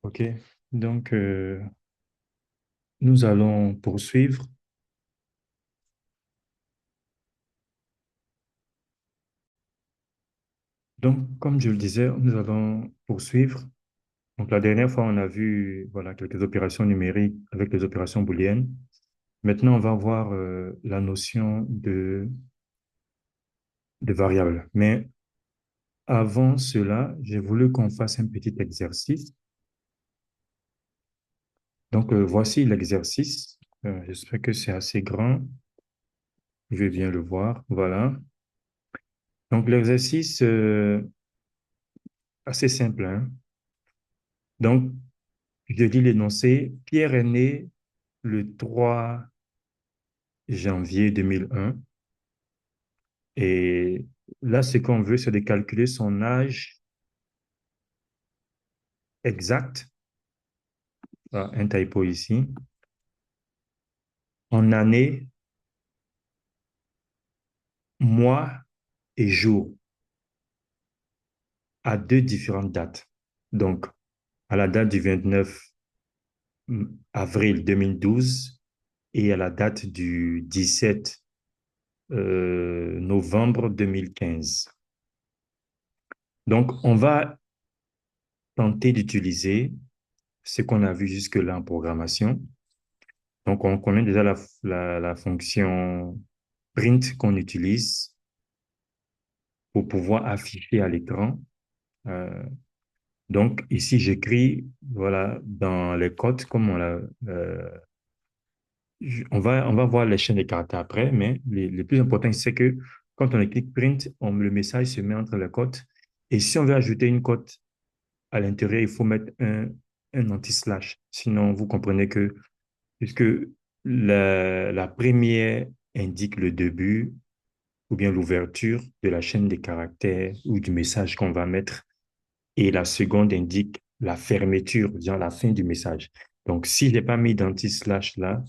OK. Donc, nous allons poursuivre. Donc, comme je le disais, nous allons poursuivre. Donc, la dernière fois, on a vu voilà, quelques opérations numériques avec les opérations booléennes. Maintenant, on va voir la notion de variable. Mais avant cela, j'ai voulu qu'on fasse un petit exercice. Donc, voici l'exercice. J'espère que c'est assez grand. Je vais bien le voir. Voilà. Donc, l'exercice, assez simple, hein. Donc, je lis l'énoncé. Pierre est né le 3 janvier 2001. Et là, ce qu'on veut, c'est de calculer son âge exact. Ah, un typo ici. En année, mois et jour à deux différentes dates. Donc, à la date du 29 avril 2012 et à la date du 17 novembre 2015. Donc, on va tenter d'utiliser ce qu'on a vu jusque-là en programmation. Donc, on connaît déjà la fonction print qu'on utilise pour pouvoir afficher à l'écran. Euh, donc, ici, j'écris, voilà, dans les codes, comme on va voir les chaînes de caractères après, mais le plus important, c'est que quand on clique print, le message se met entre les cotes. Et si on veut ajouter une cote à l'intérieur, il faut mettre un anti-slash. Sinon, vous comprenez que, puisque la première indique le début ou bien l'ouverture de la chaîne des caractères ou du message qu'on va mettre, et la seconde indique la fermeture, genre la fin du message. Donc, si je n'ai pas mis d'anti-slash là,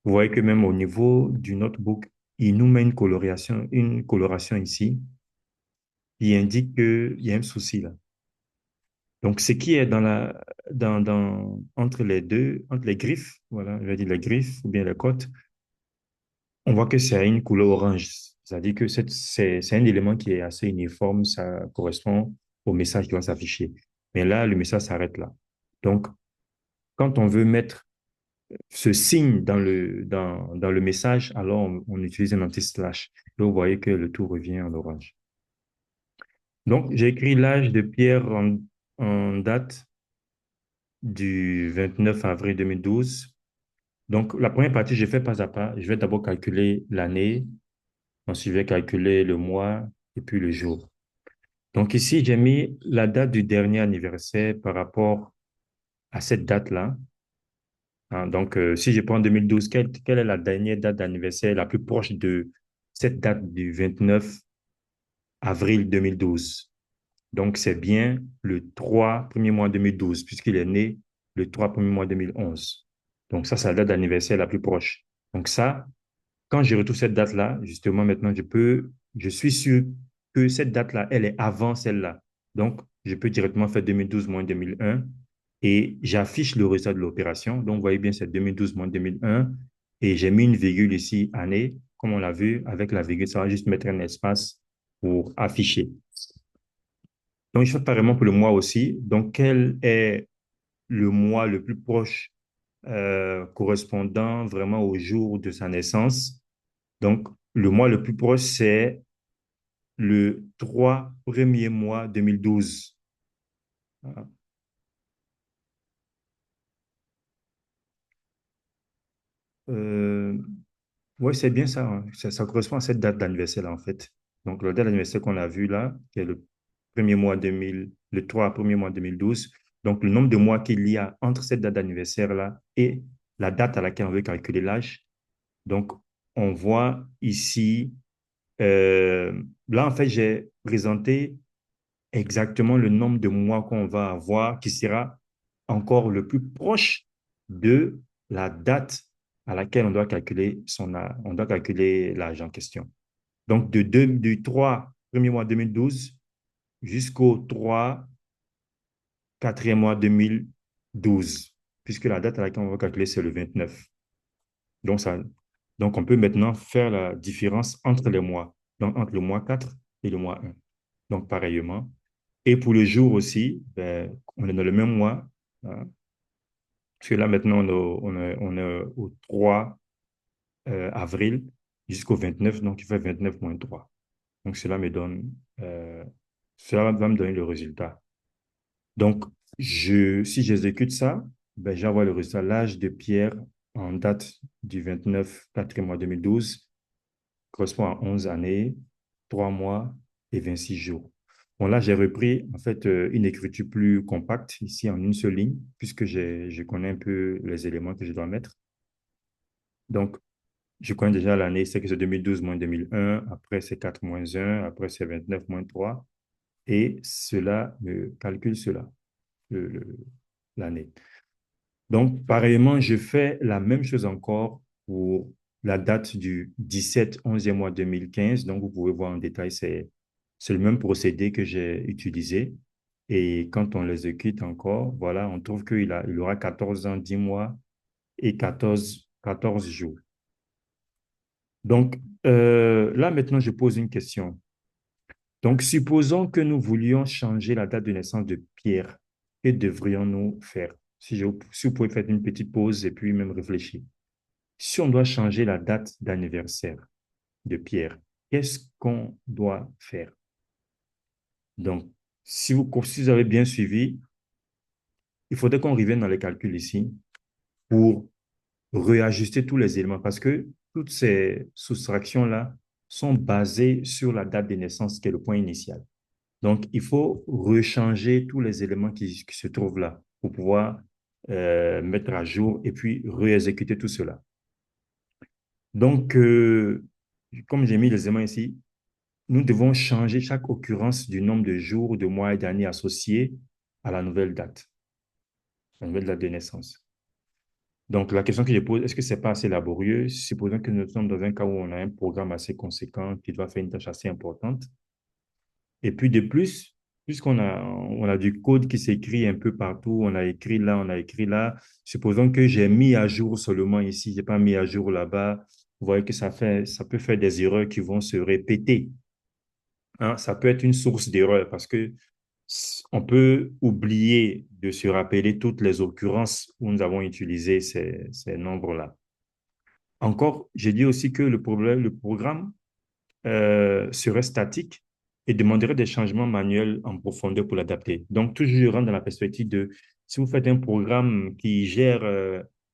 vous voyez que même au niveau du notebook, il nous met une coloration ici qui indique qu'il y a un souci là. Donc, ce qui est entre les deux, entre les griffes, voilà, je vais dire les griffes ou bien les côtes, on voit que c'est une couleur orange. C'est-à-dire que c'est un élément qui est assez uniforme, ça correspond au message qui va s'afficher. Mais là, le message s'arrête là. Donc, quand on veut mettre ce signe dans le message, alors on utilise un anti-slash. Là, vous voyez que le tout revient en orange. Donc, j'ai écrit l'âge de Pierre en date du 29 avril 2012. Donc, la première partie, je fais pas à pas. Je vais d'abord calculer l'année, ensuite je vais calculer le mois et puis le jour. Donc ici, j'ai mis la date du dernier anniversaire par rapport à cette date-là. Hein. Donc, si je prends 2012, quelle est la dernière date d'anniversaire la plus proche de cette date du 29 avril 2012? Donc, c'est bien le 3 premier mois 2012, puisqu'il est né le 3 premier mois 2011. Donc, ça, c'est la date d'anniversaire la plus proche. Donc, ça, quand je retrouve cette date-là, justement, maintenant, je suis sûr que cette date-là, elle est avant celle-là. Donc, je peux directement faire 2012 moins 2001 et j'affiche le résultat de l'opération. Donc, vous voyez bien, c'est 2012 moins 2001 et j'ai mis une virgule ici, année, comme on l'a vu, avec la virgule, ça va juste mettre un espace pour afficher. Donc, je fais pareillement pour le mois aussi. Donc, quel est le mois le plus proche correspondant vraiment au jour de sa naissance? Donc, le mois le plus proche, c'est le 3 premier mois 2012. Voilà. Euh, oui, c'est bien ça, hein. Ça correspond à cette date d'anniversaire-là, en fait. Donc, le date d'anniversaire qu'on a vu là, qui est le premier mois 2000, le 3 premier mois 2012. Donc, le nombre de mois qu'il y a entre cette date d'anniversaire-là et la date à laquelle on veut calculer l'âge. Donc, on voit ici, là, en fait, j'ai présenté exactement le nombre de mois qu'on va avoir qui sera encore le plus proche de la date à laquelle on doit calculer l'âge en question. Donc, du 3 premier mois 2012 jusqu'au 3 quatrième mois 2015. 12, puisque la date à laquelle on va calculer, c'est le 29. Donc, donc, on peut maintenant faire la différence entre les mois, donc entre le mois 4 et le mois 1. Donc, pareillement. Et pour le jour aussi, ben, on est dans le même mois, hein, parce que là, maintenant, on est au 3 avril jusqu'au 29, donc il fait 29 moins 3. Donc, euh, cela va me donner le résultat. Donc, si j'exécute ça, ben, j'envoie le résultat. L'âge de Pierre en date du 29 4 mois 2012 correspond à 11 années, 3 mois et 26 jours. Bon, là, j'ai repris en fait une écriture plus compacte ici en une seule ligne, puisque je connais un peu les éléments que je dois mettre. Donc, je connais déjà l'année, c'est que c'est 2012 moins 2001, après c'est 4 moins 1, après c'est 29 moins 3, et cela me calcule cela, le- le- l'année. Donc, pareillement, je fais la même chose encore pour la date du 17 11e mois 2015. Donc, vous pouvez voir en détail, c'est le même procédé que j'ai utilisé. Et quand on l'exécute encore, voilà, on trouve il aura 14 ans, 10 mois et 14 jours. Donc, là, maintenant, je pose une question. Donc, supposons que nous voulions changer la date de naissance de Pierre. Que devrions-nous faire? Si vous pouvez faire une petite pause et puis même réfléchir. Si on doit changer la date d'anniversaire de Pierre, qu'est-ce qu'on doit faire? Donc, si vous avez bien suivi, il faudrait qu'on revienne dans les calculs ici pour réajuster tous les éléments parce que toutes ces soustractions-là sont basées sur la date de naissance qui est le point initial. Donc, il faut rechanger tous les éléments qui se trouvent là pour pouvoir mettre à jour et puis réexécuter tout cela. Donc, comme j'ai mis les éléments ici, nous devons changer chaque occurrence du nombre de jours, de mois et d'années associés à la nouvelle date de naissance. Donc, la question que je pose, est-ce que c'est pas assez laborieux? Supposons que nous sommes dans un cas où on a un programme assez conséquent qui doit faire une tâche assez importante. Et puis de plus, puisqu'on a du code qui s'écrit un peu partout, on a écrit là, on a écrit là, supposons que j'ai mis à jour seulement ici, j'ai pas mis à jour là-bas, vous voyez que ça peut faire des erreurs qui vont se répéter, hein. Ça peut être une source d'erreur parce que on peut oublier de se rappeler toutes les occurrences où nous avons utilisé ces nombres-là. Encore, j'ai dit aussi que le programme serait statique et demanderait des changements manuels en profondeur pour l'adapter. Donc, toujours je rentre dans la perspective de si vous faites un programme qui gère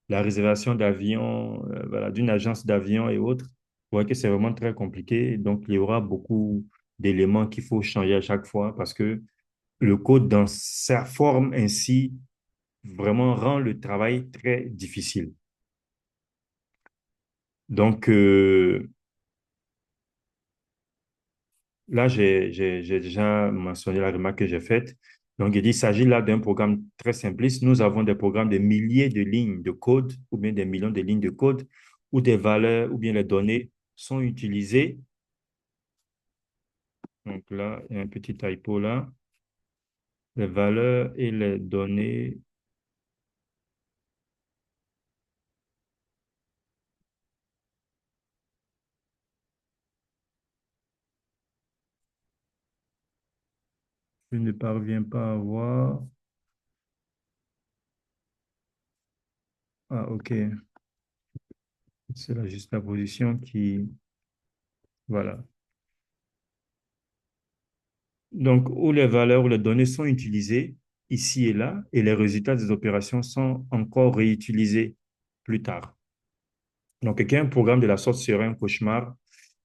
la réservation d'avions, voilà, d'une agence d'avions et autres, vous voyez que c'est vraiment très compliqué. Donc, il y aura beaucoup d'éléments qu'il faut changer à chaque fois parce que le code dans sa forme ainsi vraiment rend le travail très difficile. Donc, là, j'ai déjà mentionné la remarque que j'ai faite. Donc, il dit, il s'agit là d'un programme très simpliste. Nous avons des programmes de milliers de lignes de code ou bien des millions de lignes de code où des valeurs ou bien les données sont utilisées. Donc là, il y a un petit typo là. Les valeurs et les données. Je ne parviens pas à voir. Ah, OK. C'est la juxtaposition qui... Voilà. Donc, où les valeurs ou les données sont utilisées ici et là, et les résultats des opérations sont encore réutilisés plus tard. Donc, qu'un programme de la sorte serait un cauchemar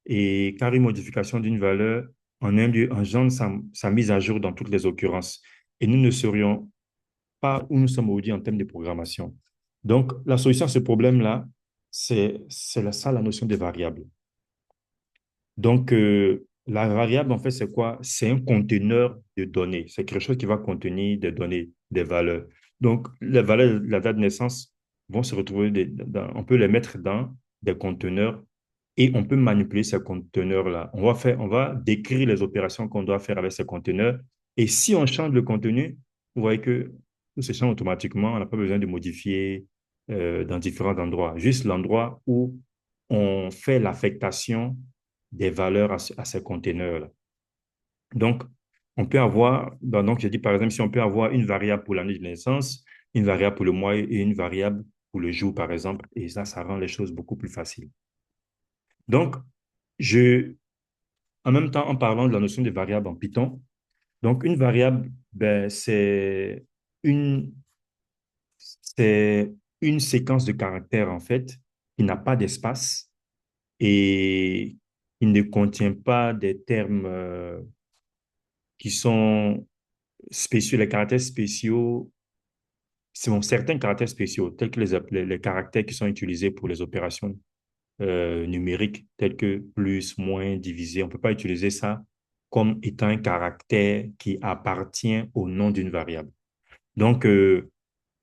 et car une modification d'une valeur en un lieu engendre sa mise à jour dans toutes les occurrences. Et nous ne serions pas où nous sommes aujourd'hui en termes de programmation. Donc, la solution à ce problème-là, c'est ça la notion de variable. Donc, la variable, en fait, c'est quoi? C'est un conteneur de données. C'est quelque chose qui va contenir des données, des valeurs. Donc, les valeurs de la date de naissance vont se retrouver, on peut les mettre dans des conteneurs et on peut manipuler ces conteneurs-là. On va décrire les opérations qu'on doit faire avec ces conteneurs. Et si on change le contenu, vous voyez que tout se change automatiquement. On n'a pas besoin de modifier dans différents endroits. Juste l'endroit où on fait l'affectation des valeurs à ces conteneurs-là. Donc, on peut avoir, donc j'ai dit par exemple, si on peut avoir une variable pour l'année de naissance, une variable pour le mois et une variable pour le jour, par exemple, et ça rend les choses beaucoup plus faciles. Donc, je, en même temps, en parlant de la notion de variable en Python, donc une variable, ben, une, c'est une séquence de caractères, en fait, qui n'a pas d'espace et qui ne contient pas des termes qui sont spéciaux, les caractères spéciaux, ce sont certains caractères spéciaux, tels que les caractères qui sont utilisés pour les opérations numériques, tels que plus, moins, divisé. On ne peut pas utiliser ça comme étant un caractère qui appartient au nom d'une variable. Donc,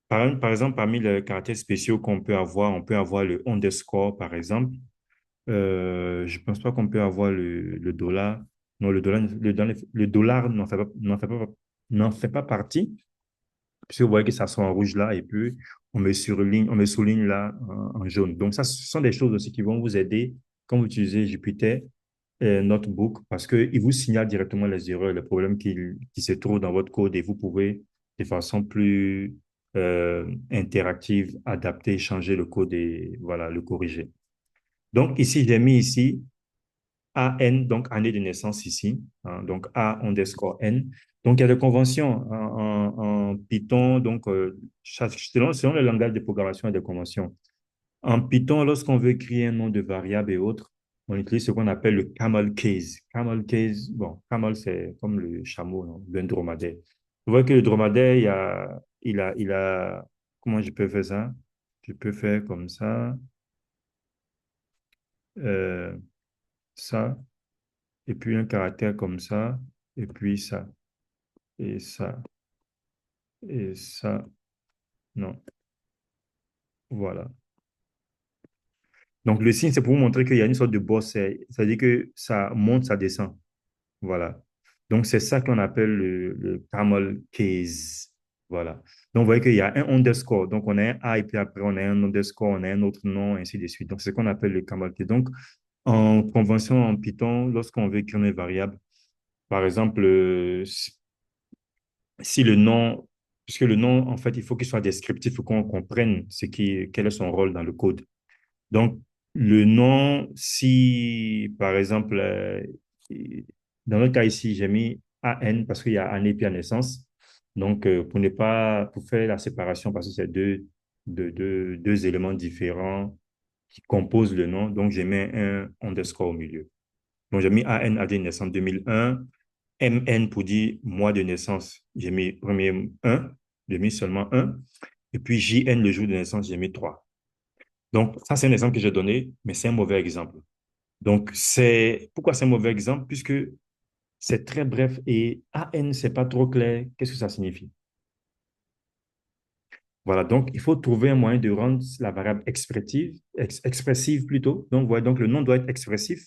par exemple, parmi les caractères spéciaux qu'on peut avoir, on peut avoir le underscore, par exemple. Je ne pense pas qu'on peut avoir le dollar. Non, le dollar n'en fait pas partie, puisque vous voyez que ça soit en rouge là, et puis on me souligne là en jaune. Donc, ça, ce sont des choses aussi qui vont vous aider quand vous utilisez Jupyter Notebook, parce qu'il vous signale directement les erreurs, les problèmes qui se trouvent dans votre code, et vous pouvez, de façon plus interactive, adapter, changer le code et voilà, le corriger. Donc, ici, j'ai mis ici AN, donc année de naissance ici, hein, donc A underscore N. Donc, il y a des conventions en Python, donc selon le langage de programmation, il y a des conventions. En Python, lorsqu'on veut créer un nom de variable et autres, on utilise ce qu'on appelle le camel case. Camel case, bon, camel, c'est comme le chameau, non, un dromadaire. Vous voyez que le dromadaire, il a, comment je peux faire ça? Je peux faire comme euh, ça, et puis un caractère comme ça, et puis ça, et ça, et ça. Non, voilà. Donc, le signe, c'est pour vous montrer qu'il y a une sorte de boss. C'est-à-dire que ça monte, ça descend. Voilà. Donc, c'est ça qu'on appelle le camel case. Voilà. Donc, vous voyez qu'il y a un underscore. Donc, on a un A et puis après, on a un underscore, on a un autre nom, ainsi de suite. Donc, c'est ce qu'on appelle le camel case. Donc, en convention en Python, lorsqu'on veut écrire une variable, par exemple, si le nom, puisque le nom, en fait, il faut qu'il soit descriptif, il faut qu'on comprenne quel est son rôle dans le code. Donc, le nom, si, par exemple, dans le cas ici, j'ai mis AN parce qu'il y a année puis à naissance. Donc, pour ne pas, pour faire la séparation, parce que c'est deux éléments différents qui composent le nom. Donc, j'ai mis un underscore au milieu. Donc, j'ai mis AN, année de naissance 2001. MN pour dire mois de naissance, j'ai mis premier 1, j'ai mis seulement un. Et puis JN, le jour de naissance, j'ai mis 3. Donc, ça, c'est un exemple que j'ai donné, mais c'est un mauvais exemple. Donc, pourquoi c'est un mauvais exemple? Puisque c'est très bref et AN, c'est pas trop clair. Qu'est-ce que ça signifie? Voilà, donc il faut trouver un moyen de rendre la variable expressive plutôt. Donc, voilà, donc le nom doit être expressif,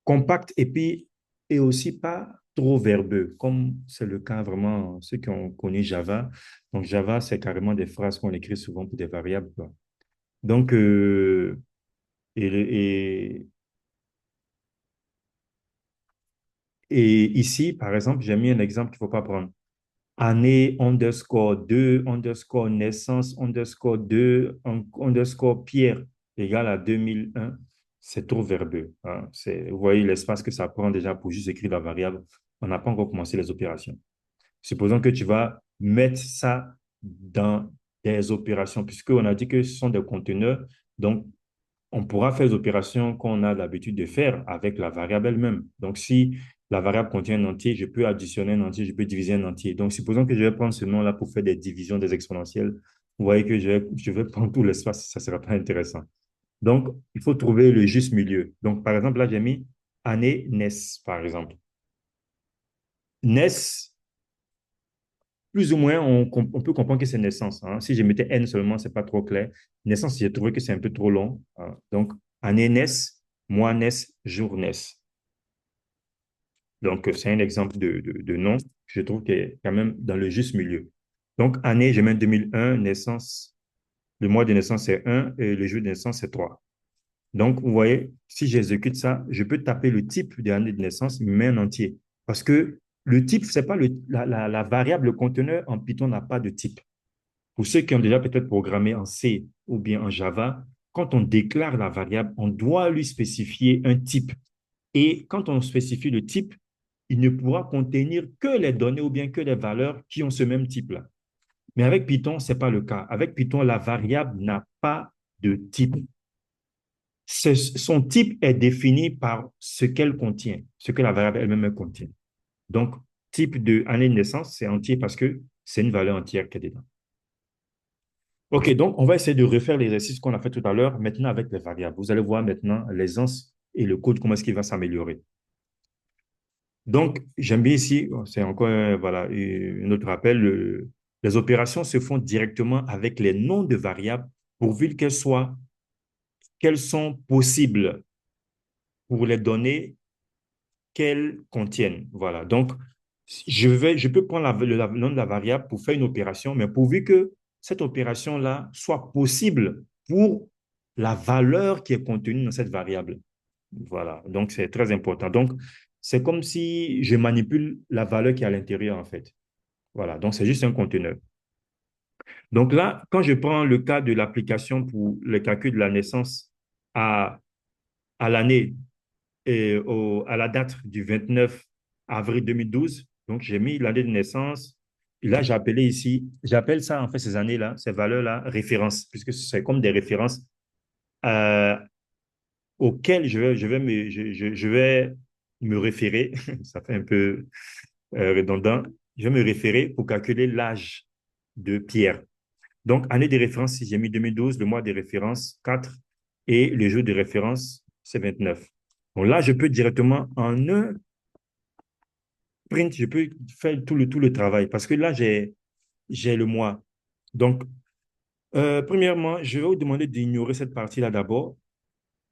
compact et aussi pas trop verbeux, comme c'est le cas vraiment ceux qui ont connu Java. Donc, Java, c'est carrément des phrases qu'on écrit souvent pour des variables, quoi. Donc, et, Et ici, par exemple, j'ai mis un exemple qu'il ne faut pas prendre. Année underscore 2 underscore naissance underscore 2 underscore Pierre égale à 2001. C'est trop verbeux, hein. Vous voyez l'espace que ça prend déjà pour juste écrire la variable. On n'a pas encore commencé les opérations. Supposons que tu vas mettre ça dans des opérations, puisqu'on a dit que ce sont des conteneurs. Donc, on pourra faire les opérations qu'on a l'habitude de faire avec la variable elle-même. Donc, si la variable contient un entier, je peux additionner un entier, je peux diviser un entier. Donc, supposons que je vais prendre ce nom-là pour faire des divisions des exponentielles. Vous voyez que je vais prendre tout l'espace, ça ne sera pas intéressant. Donc, il faut trouver le juste milieu. Donc, par exemple, là, j'ai mis année naissance, par exemple. Naissance, plus ou moins, on peut comprendre que c'est naissance, hein. Si je mettais N seulement, ce n'est pas trop clair. Naissance, j'ai trouvé que c'est un peu trop long, hein. Donc, année naissance, mois naissance, jour naissance. Donc, c'est un exemple de nom que je trouve qui est quand même dans le juste milieu. Donc, année, je mets 2001, naissance, le mois de naissance, c'est 1 et le jour de naissance, c'est 3. Donc, vous voyez, si j'exécute ça, je peux taper le type de l'année de naissance, mais en entier. Parce que le type, c'est pas la variable, le conteneur en Python n'a pas de type. Pour ceux qui ont déjà peut-être programmé en C ou bien en Java, quand on déclare la variable, on doit lui spécifier un type. Et quand on spécifie le type, il ne pourra contenir que les données ou bien que les valeurs qui ont ce même type-là. Mais avec Python, ce n'est pas le cas. Avec Python, la variable n'a pas de type. Son type est défini par ce qu'elle contient, ce que la variable elle-même contient. Donc, type de année de naissance, c'est entier parce que c'est une valeur entière qui est dedans. OK, donc on va essayer de refaire l'exercice qu'on a fait tout à l'heure, maintenant avec les variables. Vous allez voir maintenant l'aisance et le code, comment est-ce qu'il va s'améliorer. Donc, j'aime bien ici, c'est encore voilà, un autre rappel, les opérations se font directement avec les noms de variables pourvu qu'elles sont possibles pour les données qu'elles contiennent. Voilà. Donc, je peux prendre le nom de la variable pour faire une opération, mais pourvu que cette opération-là soit possible pour la valeur qui est contenue dans cette variable. Voilà. Donc, c'est très important. Donc, c'est comme si je manipule la valeur qui est à l'intérieur, en fait. Voilà. Donc, c'est juste un conteneur. Donc là, quand je prends le cas de l'application pour le calcul de la naissance à, à l'année et à la date du 29 avril 2012. Donc, j'ai mis l'année de naissance. Et là, j'ai appelé ici, j'appelle ça, en fait, ces années-là, ces valeurs-là, références, puisque c'est comme des références euh, auxquelles je vais me référer. Ça fait un peu redondant. Je vais me référer pour calculer l'âge de Pierre. Donc, année de référence, si j'ai mis 2012, le mois de référence, 4, et le jour de référence, c'est 29. Donc là, je peux directement en un print, je peux faire tout le travail parce que là, j'ai le mois. Donc, premièrement, je vais vous demander d'ignorer cette partie-là d'abord,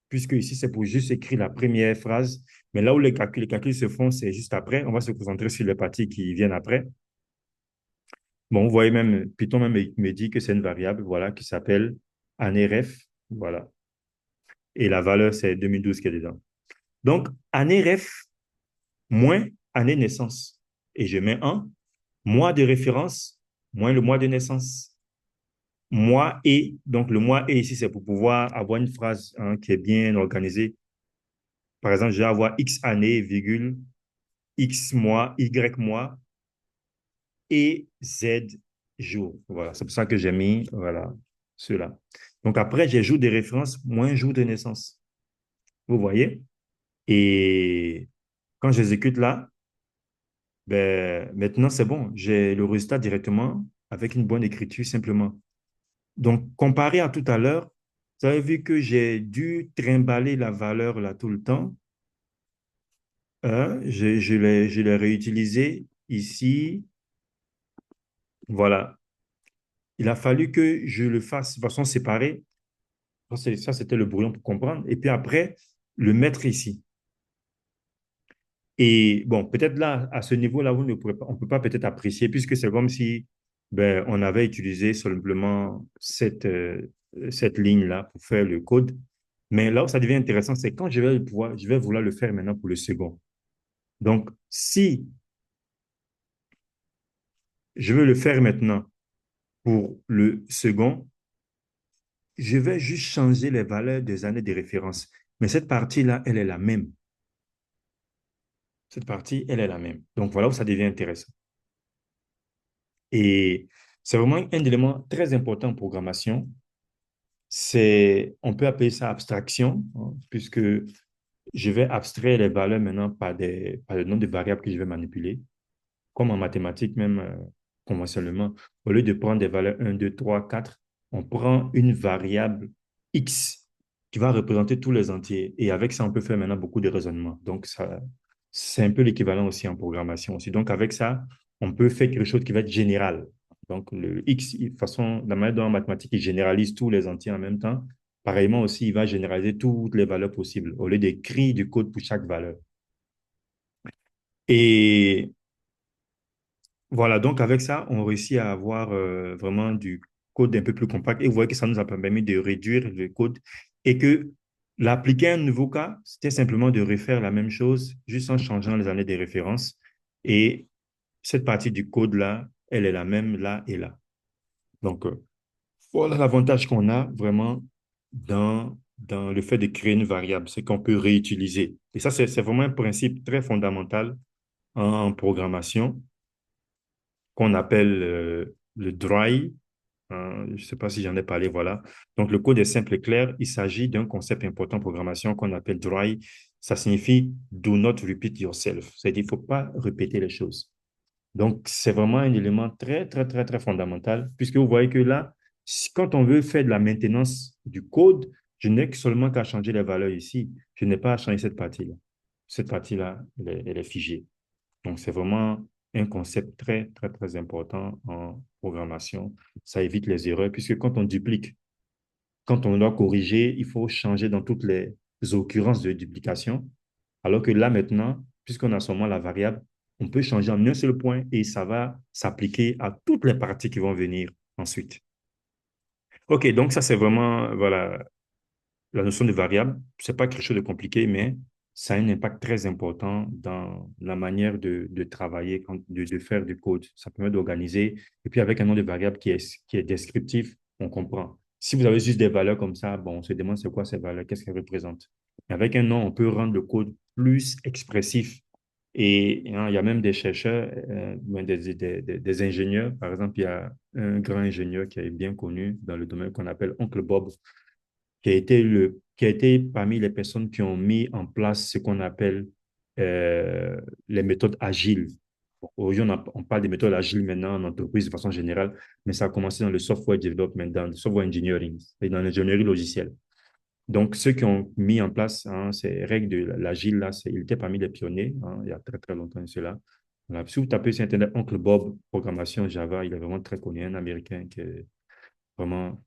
puisque ici, c'est pour juste écrire la première phrase. Mais là où les calculs se font, c'est juste après. On va se concentrer sur les parties qui viennent après. Bon, vous voyez même, Python même me dit que c'est une variable, voilà, qui s'appelle année-ref, voilà. Et la valeur, c'est 2012 qui est dedans. Donc, année-ref moins année naissance. Et je mets un mois de référence moins le mois de naissance. Mois et, donc le mois et ici, c'est pour pouvoir avoir une phrase hein, qui est bien organisée. Par exemple, je vais avoir X année, virgule, X mois, Y mois et Z jours. Voilà, c'est pour ça que j'ai mis voilà, cela. Donc après, j'ai jour de référence moins jour de naissance. Vous voyez? Et quand j'exécute là, ben, maintenant c'est bon. J'ai le résultat directement avec une bonne écriture simplement. Donc, comparé à tout à l'heure, vous avez vu que j'ai dû trimballer la valeur là tout le temps. Hein, je l'ai réutilisé ici. Voilà. Il a fallu que je le fasse de façon séparée. Ça, c'était le brouillon pour comprendre. Et puis après, le mettre ici. Et bon, peut-être là, à ce niveau-là, vous ne pourrez pas, on ne peut pas peut-être apprécier, puisque c'est comme si ben, on avait utilisé simplement cette ligne-là pour faire le code. Mais là où ça devient intéressant, c'est quand je vais vouloir le faire maintenant pour le second. Donc, si je veux le faire maintenant pour le second, je vais juste changer les valeurs des années de référence. Mais cette partie-là, elle est la même. Cette partie, elle est la même. Donc, voilà où ça devient intéressant. Et c'est vraiment un élément très important en programmation. On peut appeler ça abstraction, hein, puisque je vais abstraire les valeurs maintenant par le nombre de variables que je vais manipuler, comme en mathématiques même conventionnellement. Au lieu de prendre des valeurs 1, 2, 3, 4, on prend une variable X qui va représenter tous les entiers. Et avec ça, on peut faire maintenant beaucoup de raisonnements. Donc, ça, c'est un peu l'équivalent aussi en programmation aussi. Donc, avec ça, on peut faire quelque chose qui va être général. Donc, le X, de toute façon, la manière dont en mathématiques, il généralise tous les entiers en même temps. Pareillement aussi, il va généraliser toutes les valeurs possibles au lieu d'écrire du code pour chaque valeur. Et Voilà, donc avec ça, on réussit à avoir vraiment du code un peu plus compact. Et vous voyez que ça nous a permis de réduire le code et que l'appliquer à un nouveau cas, c'était simplement de refaire la même chose, juste en changeant les années des références. Et cette partie du code-là, elle est la même là et là. Donc, voilà l'avantage qu'on a vraiment dans le fait de créer une variable, c'est qu'on peut réutiliser. Et ça, c'est vraiment un principe très fondamental en programmation qu'on appelle le dry. Je ne sais pas si j'en ai parlé, voilà. Donc, le code est simple et clair. Il s'agit d'un concept important en programmation qu'on appelle dry. Ça signifie do not repeat yourself. C'est-à-dire, il ne faut pas répéter les choses. Donc, c'est vraiment un élément très, très, très, très fondamental, puisque vous voyez que là, quand on veut faire de la maintenance du code, je n'ai que seulement qu'à changer les valeurs ici. Je n'ai pas à changer cette partie-là. Cette partie-là, elle est figée. Donc, c'est vraiment un concept très, très, très important en programmation. Ça évite les erreurs, puisque quand on duplique, quand on doit corriger, il faut changer dans toutes les occurrences de duplication. Alors que là, maintenant, puisqu'on a seulement la variable, on peut changer en un seul point et ça va s'appliquer à toutes les parties qui vont venir ensuite. OK, donc ça, c'est vraiment, voilà, la notion de variable. C'est pas quelque chose de compliqué, mais ça a un impact très important dans la manière de travailler, de faire du code. Ça permet d'organiser. Et puis, avec un nom de variable qui est descriptif, on comprend. Si vous avez juste des valeurs comme ça, bon, on se demande c'est quoi ces valeurs, qu'est-ce qu'elles représentent. Et avec un nom, on peut rendre le code plus expressif. Et hein, il y a même des chercheurs, des ingénieurs. Par exemple, il y a un grand ingénieur qui est bien connu dans le domaine qu'on appelle Oncle Bob, qui a été parmi les personnes qui ont mis en place ce qu'on appelle les méthodes agiles. Aujourd'hui, on parle des méthodes agiles maintenant en entreprise de façon générale, mais ça a commencé dans le software development, dans le software engineering et dans l'ingénierie logicielle. Donc, ceux qui ont mis en place hein, ces règles de l'agile, là, il était parmi les pionniers hein, il y a très, très longtemps de cela. Voilà. Si vous tapez sur Internet Oncle Bob, programmation Java, il est vraiment très connu, un Américain qui est vraiment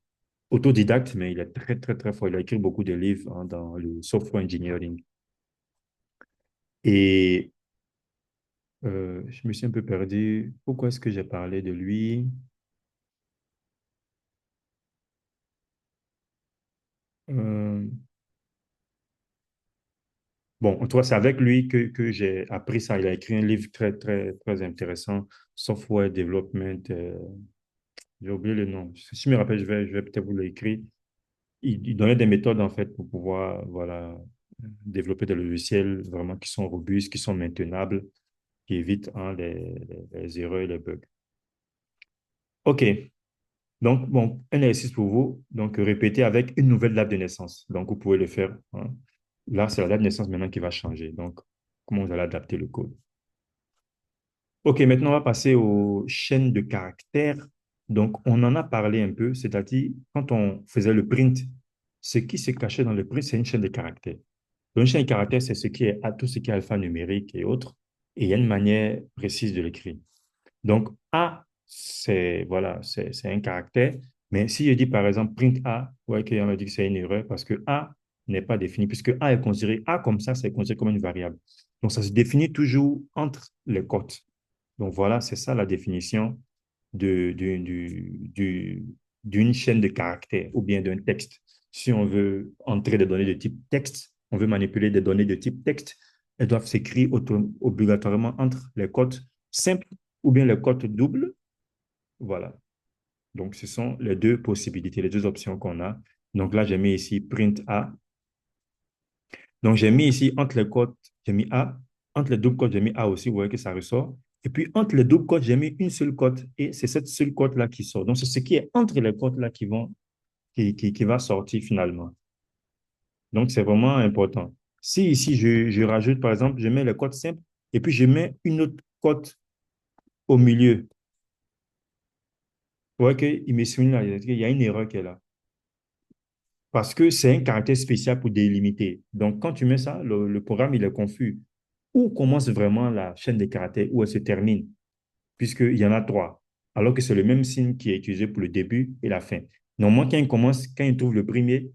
autodidacte, mais il est très, très, très fort. Il a écrit beaucoup de livres hein, dans le software engineering. Et je me suis un peu perdu. Pourquoi est-ce que j'ai parlé de lui? Euh, bon, en tout cas, c'est avec lui que j'ai appris ça. Il a écrit un livre très, très, très intéressant, Software Development. J'ai oublié le nom. Si je me rappelle, je vais peut-être vous l'écrire. Il donnait des méthodes, en fait, pour pouvoir, voilà, développer des logiciels vraiment qui sont robustes, qui sont maintenables, qui évitent hein, les erreurs et les bugs. OK. Donc, bon, un exercice pour vous. Donc, répétez avec une nouvelle date de naissance. Donc, vous pouvez le faire. Hein. Là, c'est la date de naissance maintenant qui va changer. Donc, comment vous allez adapter le code? OK, maintenant, on va passer aux chaînes de caractères. Donc, on en a parlé un peu, c'est-à-dire, quand on faisait le print, ce qui se cachait dans le print, c'est une chaîne de caractères. Donc, une chaîne de caractères, c'est ce qui est, tout ce qui est alphanumérique et autres. Et il y a une manière précise de l'écrire. Donc, A, c'est voilà, c'est un caractère. Mais si je dis par exemple print A, ouais, qu'on m'a dit que c'est une erreur parce que A n'est pas défini, puisque A est considéré, A comme ça, c'est considéré comme une variable. Donc, ça se définit toujours entre les cotes. Donc, voilà, c'est ça la définition de, du- du- du- d'une chaîne de caractères ou bien d'un texte. Si on veut entrer des données de type texte, on veut manipuler des données de type texte, elles doivent s'écrire obligatoirement entre les cotes simples ou bien les cotes doubles. Voilà. Donc, ce sont les deux possibilités, les deux options qu'on a. Donc là, j'ai mis ici print A. Donc, j'ai mis ici entre les cotes, j'ai mis A. Entre les doubles cotes, j'ai mis A aussi. Vous voyez que ça ressort. Et puis, entre les doubles cotes, j'ai mis une seule cote. Et c'est cette seule cote-là qui sort. Donc, c'est ce qui est entre les cotes-là qui va sortir finalement. Donc, c'est vraiment important. Si ici, je rajoute, par exemple, je mets les cotes simples et puis je mets une autre cote au milieu. Vous voyez qu'il me souligne là, il y a une erreur qui est là. Parce que c'est un caractère spécial pour délimiter. Donc, quand tu mets ça, le programme, il est confus. Où commence vraiment la chaîne des caractères, où elle se termine, puisqu'il y en a trois, alors que c'est le même signe qui est utilisé pour le début et la fin. Normalement, quand il commence, quand il trouve le premier,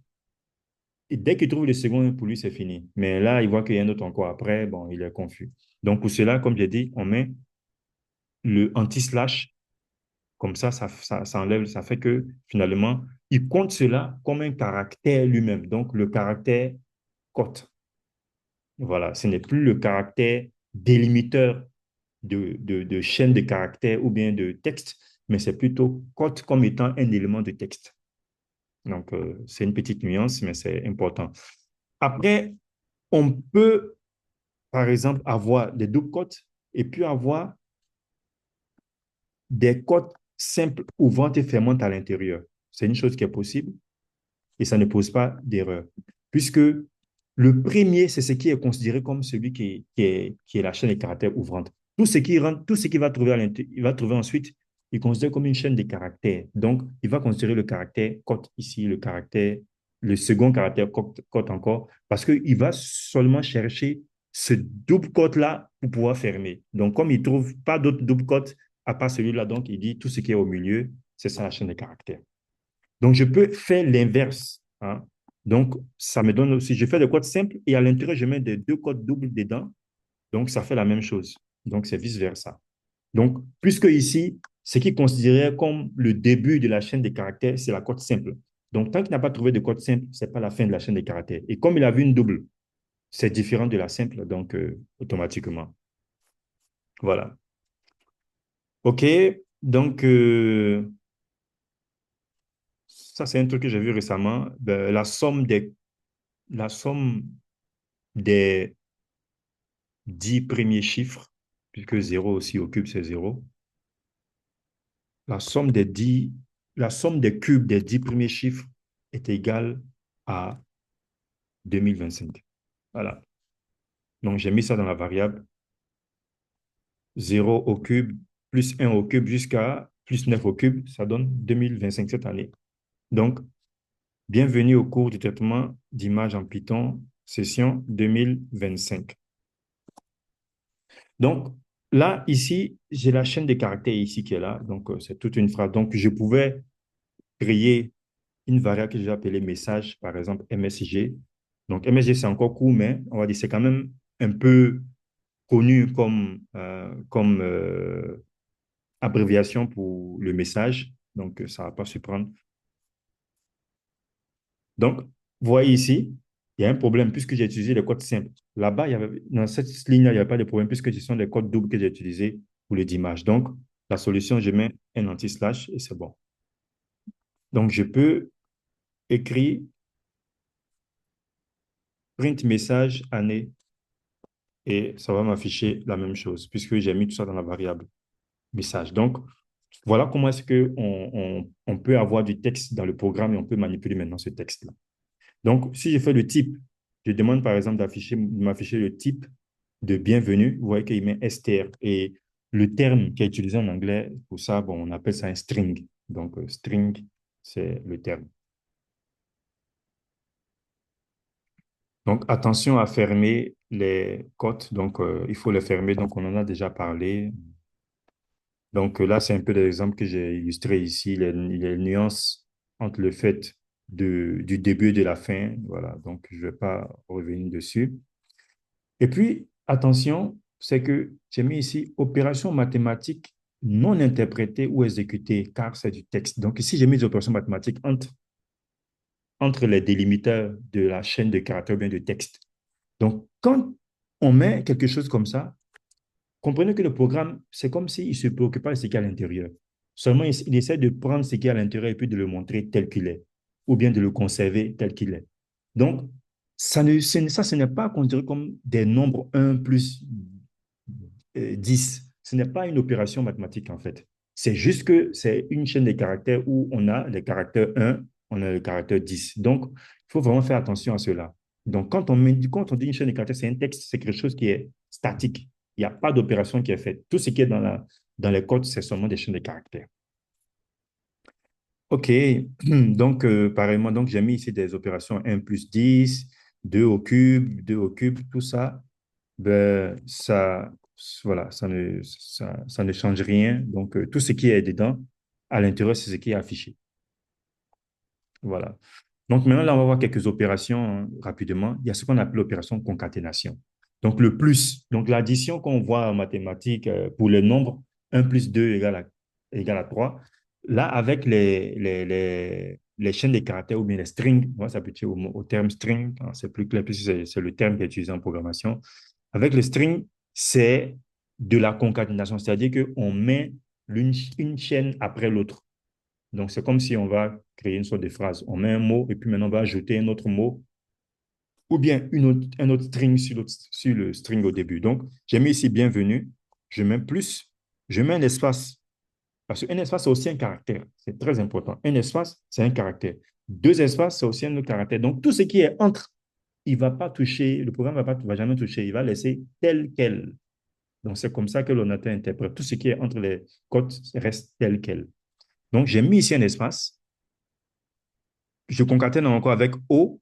et dès qu'il trouve le second, pour lui, c'est fini. Mais là, il voit qu'il y a un autre encore après, bon, il est confus. Donc, pour cela, comme j'ai dit, on met le anti-slash. Comme ça enlève, ça fait que finalement, il compte cela comme un caractère lui-même. Donc, le caractère cote. Voilà, ce n'est plus le caractère délimiteur de chaîne de caractères ou bien de texte, mais c'est plutôt cote comme étant un élément de texte. Donc, c'est une petite nuance, mais c'est important. Après, on peut, par exemple, avoir des doubles cotes et puis avoir des cotes simples ouvrantes et fermantes à l'intérieur. C'est une chose qui est possible et ça ne pose pas d'erreur. Puisque le premier, c'est ce qui est considéré comme celui qui est la chaîne des caractères ouvrante. Tout ce qu'il va trouver il va trouver ensuite, il considère comme une chaîne de caractères. Donc, il va considérer le caractère cote ici, le second caractère cote encore, parce qu'il va seulement chercher ce double cote-là pour pouvoir fermer. Donc, comme il ne trouve pas d'autres double cotes à part celui-là, donc il dit tout ce qui est au milieu, c'est ça la chaîne des caractères. Donc, je peux faire l'inverse. Hein. Donc, ça me donne aussi, je fais des codes simples et à l'intérieur, je mets des deux codes doubles dedans. Donc, ça fait la même chose. Donc, c'est vice-versa. Donc, puisque ici, ce qui est considéré comme le début de la chaîne des caractères, c'est la code simple. Donc, tant qu'il n'a pas trouvé de code simple, ce n'est pas la fin de la chaîne des caractères. Et comme il a vu une double, c'est différent de la simple, donc automatiquement. Voilà. OK. Donc, ça, c'est un truc que j'ai vu récemment. Ben, la somme des 10 premiers chiffres, puisque zéro aussi au cube, c'est zéro. La somme des 10, la somme des cubes des 10 premiers chiffres est égale à 2025. Voilà. Donc, j'ai mis ça dans la variable zéro au cube plus un au cube jusqu'à plus 9 au cube. Ça donne 2025 cette année. Donc, bienvenue au cours du traitement d'images en Python, session 2025. Donc, là, ici, j'ai la chaîne des caractères ici qui est là. Donc, c'est toute une phrase. Donc, je pouvais créer une variable que j'ai appelée message, par exemple MSG. Donc, MSG, c'est encore court, mais on va dire c'est quand même un peu connu comme abréviation pour le message. Donc, ça ne va pas surprendre. Donc, vous voyez ici, il y a un problème puisque j'ai utilisé les codes simples. Là-bas, dans cette ligne-là, il n'y a pas de problème puisque ce sont des codes doubles que j'ai utilisés pour les images. Donc, la solution, je mets un anti-slash et c'est bon. Donc, je peux écrire print message année et ça va m'afficher la même chose puisque j'ai mis tout ça dans la variable message. Donc, voilà comment est-ce qu'on peut avoir du texte dans le programme et on peut manipuler maintenant ce texte-là. Donc, si je fais le type, je demande par exemple de m'afficher le type de bienvenue. Vous voyez qu'il met str. Et le terme qui est utilisé en anglais pour ça, bon, on appelle ça un string. Donc, string, c'est le terme. Donc, attention à fermer les cotes. Donc, il faut les fermer. Donc, on en a déjà parlé. Donc, là, c'est un peu l'exemple que j'ai illustré ici, les nuances entre le fait du début et de la fin. Voilà. Donc, je ne vais pas revenir dessus. Et puis, attention, c'est que j'ai mis ici opération mathématique non interprétée ou exécutée, car c'est du texte. Donc ici, j'ai mis des opérations mathématiques entre les délimiteurs de la chaîne de caractères ou bien de texte. Donc, quand on met quelque chose comme ça, comprenez que le programme, c'est comme s'il ne se préoccupe pas de ce qu'il y a à l'intérieur. Seulement, il essaie de prendre ce qu'il y a à l'intérieur et puis de le montrer tel qu'il est, ou bien de le conserver tel qu'il est. Donc, ce n'est pas considéré comme des nombres un plus 10. Ce n'est pas une opération mathématique, en fait. C'est juste que c'est une chaîne de caractères où on a les caractères 1, on a le caractère 10. Donc, il faut vraiment faire attention à cela. Donc, quand on dit une chaîne de caractères, c'est un texte, c'est quelque chose qui est statique. Il n'y a pas d'opération qui est faite. Tout ce qui est dans les codes, c'est seulement des chaînes de caractères. OK. Donc, pareillement, donc, j'ai mis ici des opérations 1 plus 10, 2 au cube, tout ça. Ben, voilà, ça ne change rien. Donc, tout ce qui est dedans, à l'intérieur, c'est ce qui est affiché. Voilà. Donc, maintenant, là, on va voir quelques opérations hein, rapidement. Il y a ce qu'on appelle l'opération concaténation. Donc, le plus, donc l'addition qu'on voit en mathématiques pour les nombres, 1 plus 2 égale à 3. Là, avec les chaînes de caractères ou bien les strings, moi, ça peut être au terme string, hein, c'est plus clair, puisque c'est le terme qui est utilisé en programmation. Avec le string, c'est de la concaténation, c'est-à-dire qu'on met une chaîne après l'autre. Donc, c'est comme si on va créer une sorte de phrase. On met un mot et puis maintenant on va ajouter un autre mot ou bien un autre string sur le string au début. Donc, j'ai mis ici bienvenue, je mets plus, je mets un espace. Parce qu'un espace, c'est aussi un caractère. C'est très important. Un espace, c'est un caractère. Deux espaces, c'est aussi un autre caractère. Donc, tout ce qui est entre, il ne va pas toucher, le programme va jamais toucher, il va laisser tel quel. Donc, c'est comme ça que l'ordinateur interprète. Tout ce qui est entre les cotes reste tel quel. Donc, j'ai mis ici un espace. Je concatène encore avec O.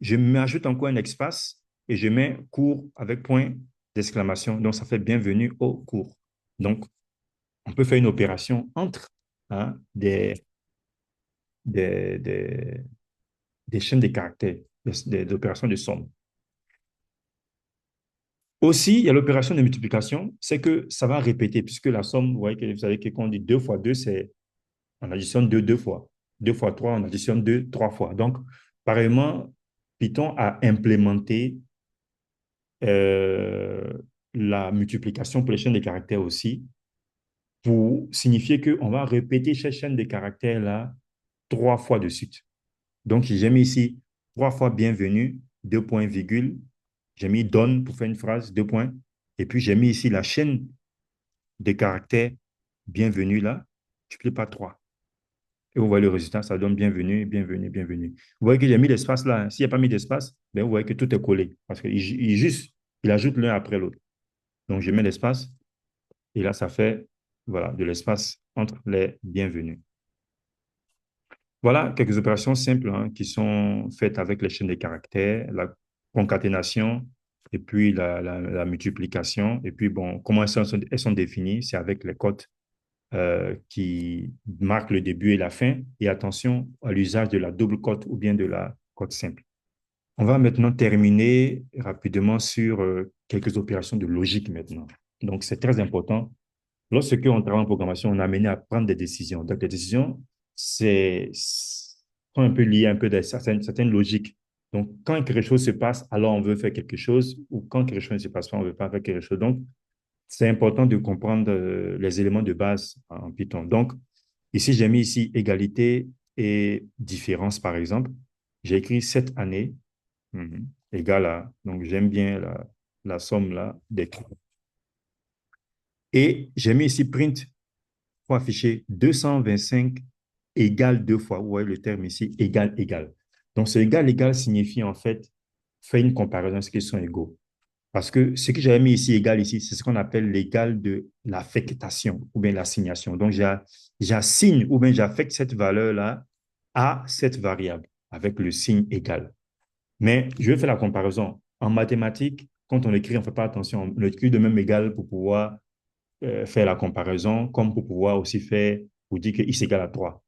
Je m'ajoute encore un espace et je mets cours avec point d'exclamation. Donc, ça fait bienvenue au cours. Donc, on peut faire une opération entre hein, des, des, des chaînes de caractères, des opérations de somme. Aussi, il y a l'opération de multiplication, c'est que ça va répéter, puisque la somme, vous savez que quand on dit 2 fois 2, c'est on additionne 2 deux fois. 2 fois 3, on additionne 2 trois fois. Donc, pareillement, Python a implémenté euh, la multiplication pour les chaînes de caractères aussi, pour signifier qu'on va répéter cette chaîne de caractères-là trois fois de suite. Donc, j'ai mis ici trois fois bienvenue, deux points, virgule. J'ai mis donne pour faire une phrase, deux points. Et puis, j'ai mis ici la chaîne de caractères bienvenue là, multiplié par trois. Et vous voyez le résultat, ça donne bienvenue, bienvenue, bienvenue. Vous voyez que j'ai mis l'espace là. S'il n'y a pas mis d'espace, ben vous voyez que tout est collé. Parce qu'il ajoute l'un après l'autre. Donc, je mets l'espace et là, ça fait voilà, de l'espace entre les bienvenus. Voilà quelques opérations simples hein, qui sont faites avec les chaînes de caractères, la concaténation et puis la multiplication. Et puis, bon, comment elles sont définies? C'est avec les codes qui marquent le début et la fin. Et attention à l'usage de la double cote ou bien de la cote simple. On va maintenant terminer rapidement sur quelques opérations de logique maintenant. Donc, c'est très important. Lorsque on travaille en programmation, on est amené à prendre des décisions. Donc, les décisions sont un peu liées un peu à certaines logiques. Donc, quand quelque chose se passe, alors on veut faire quelque chose, ou quand quelque chose ne se passe pas, on ne veut pas faire quelque chose. Donc, c'est important de comprendre les éléments de base en Python. Donc, ici, j'ai mis ici égalité et différence, par exemple. J'ai écrit cette année égale à, donc j'aime bien la somme là des trois. Et j'ai mis ici print pour afficher 225 égale deux fois. Vous voyez le terme ici, égal, égal. Donc, ce égal, égal signifie en fait, faire une comparaison, ce qui sont égaux. Parce que ce que j'avais mis ici, égal ici, c'est ce qu'on appelle l'égal de l'affectation ou bien l'assignation. Donc, j'assigne ou bien j'affecte cette valeur-là à cette variable avec le signe égal. Mais je vais faire la comparaison. En mathématiques, quand on écrit, on ne fait pas attention. On écrit de même égal pour pouvoir faire la comparaison, comme pour pouvoir aussi faire, pour dire que x égale à 3.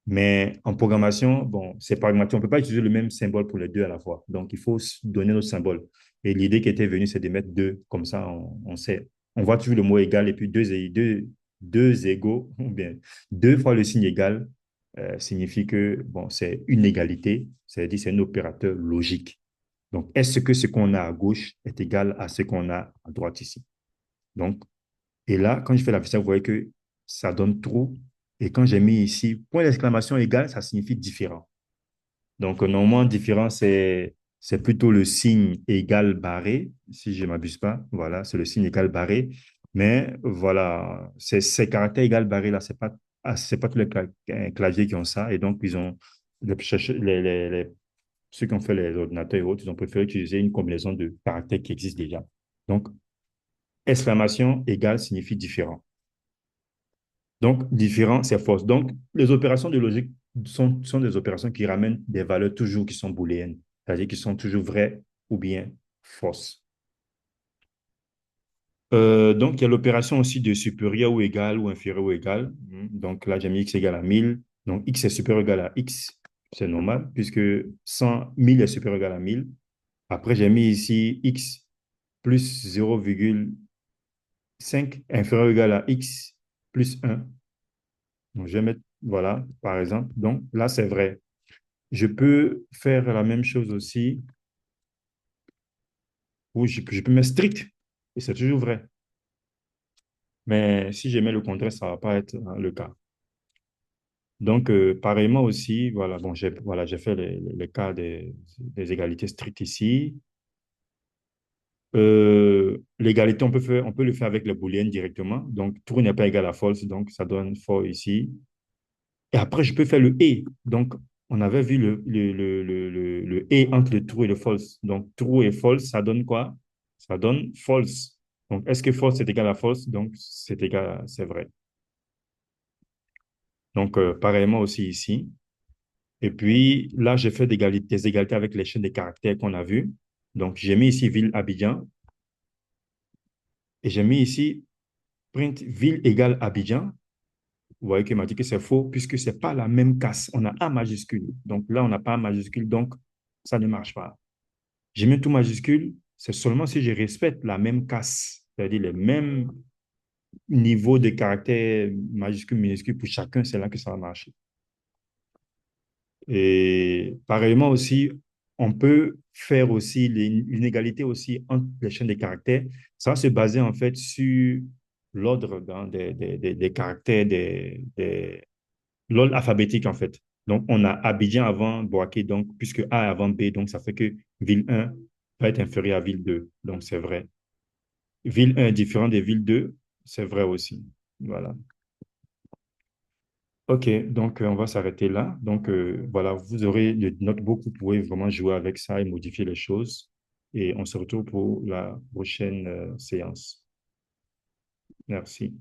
Mais en programmation, bon, c'est pragmatique. On ne peut pas utiliser le même symbole pour les deux à la fois. Donc, il faut donner notre symbole. Et l'idée qui était venue, c'est de mettre deux. Comme ça, on sait. On voit toujours le mot égal et puis deux égaux, ou bien deux fois le signe égal, signifie que bon, c'est une égalité. C'est-à-dire c'est un opérateur logique. Donc, est-ce que ce qu'on a à gauche est égal à ce qu'on a à droite ici? Donc, et là, quand je fais la vous voyez que ça donne trou. Et quand j'ai mis ici point d'exclamation égal, ça signifie différent. Donc, normalement, différent, c'est plutôt le signe égal barré, si je ne m'abuse pas. Voilà, c'est le signe égal barré. Mais voilà, ces caractères égal barré là, c'est pas tous les claviers qui ont ça. Et donc, ils ont, ceux qui ont fait les ordinateurs et autres, ils ont préféré utiliser une combinaison de caractères qui existent déjà. Donc, exclamation égale signifie différent. Donc, différent, c'est fausse. Donc, les opérations de logique sont des opérations qui ramènent des valeurs toujours qui sont booléennes, c'est-à-dire qui sont toujours vraies ou bien fausses. Donc, il y a l'opération aussi de supérieur ou égal ou inférieur ou égal. Donc, là, j'ai mis x égale à 1000. Donc, x est supérieur ou égal à x. C'est normal, puisque 100, 1000 est supérieur ou égal à 1000. Après, j'ai mis ici x plus 0,1 5 inférieur ou égal à x plus 1. Donc, je vais mettre, voilà, par exemple. Donc, là, c'est vrai. Je peux faire la même chose aussi, ou je peux mettre strict, et c'est toujours vrai. Mais si je mets le contraire, ça ne va pas être le cas. Donc, pareillement aussi, voilà, bon, j'ai fait les cas des égalités strictes ici. L'égalité, on peut le faire avec la booléenne directement. Donc, true n'est pas égal à false, donc ça donne faux ici. Et après, je peux faire le et. Donc, on avait vu le et entre le true et le false. Donc, true et false, ça donne quoi? Ça donne false. Donc, est-ce que false est égal à false? Donc, c'est vrai. Donc, pareillement aussi ici. Et puis, là, j'ai fait des égalités avec les chaînes de caractères qu'on a vues. Donc, j'ai mis ici ville Abidjan et j'ai mis ici print ville égale Abidjan. Vous voyez qu'il m'a dit que c'est faux puisque ce n'est pas la même casse. On a A majuscule. Donc là, on n'a pas A majuscule, donc ça ne marche pas. J'ai mis tout majuscule, c'est seulement si je respecte la même casse, c'est-à-dire les mêmes niveaux de caractères majuscules, minuscules pour chacun, c'est là que ça va marcher. Et pareillement aussi, on peut faire aussi l'inégalité aussi entre les chaînes de caractères. Ça va se baser en fait sur l'ordre des caractères l'ordre alphabétique, en fait. Donc, on a Abidjan avant Boaké, donc, puisque A est avant B, donc ça fait que ville 1 va être inférieure à ville 2. Donc, c'est vrai. Ville 1 est différent de ville 2, c'est vrai aussi. Voilà. OK, donc on va s'arrêter là. Donc, voilà, vous aurez le notebook, vous pouvez vraiment jouer avec ça et modifier les choses. Et on se retrouve pour la prochaine séance. Merci.